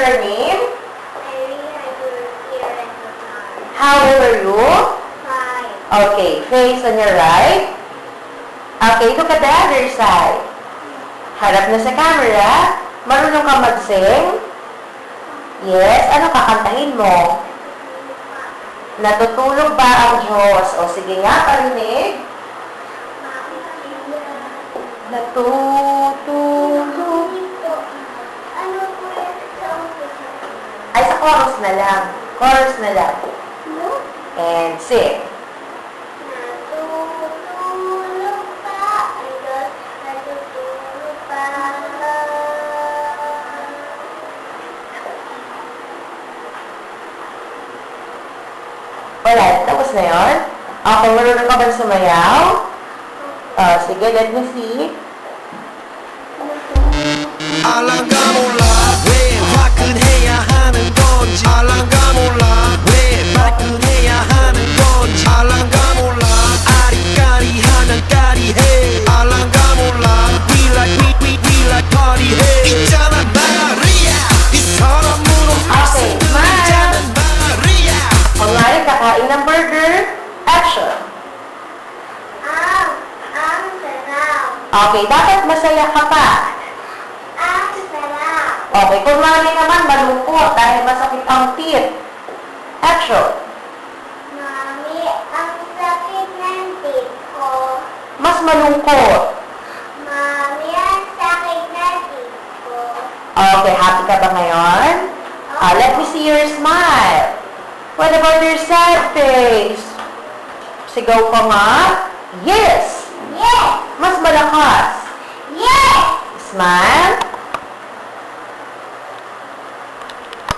your name? Mary, I work here at the farm. How old are you? 5. Okay, face on your right. Okay, look at the other side. Harap na sa camera. Marunong ka mag-sing? Yes, ano kakantahin mo? Natutulog ba ang Diyos? O sige nga, parinig. Natutulog. Ano po yan sa umpisa? Ay, sa chorus na lang. Chorus na lang. No? And sing. Natutulog pa ang Diyos, natutulog pa. Wala, tapos na yun? Okay, marunong ka ba sumayaw? Sige, let me see. 알랑가 몰라 왜 화끈해야 하는 건지 알랑가 몰라 왜 화끈해야 하는 건지 알랑가 몰라 아리까리하면 까리해 알랑가 몰라 we like party 해 있잖아 마리아 이 사람 무릎 Okay, 있잖아 마리아 Kunwari, kakain ng burger. Action. Ang sarap. Okay, dapat masaya ka pa. Ang sarap. Okay, kunwari naman malungkot dahil masakit ang teeth. Action. Mami, ang sakit ng tip ko. Mas malungkot. Mami, ang sakit ng tip ko. Okay, happy ka ba ngayon? Let me see your smile. What about your sad face? Sigaw ka nga. Yes! Yes! Mas malakas. Yes! Smile.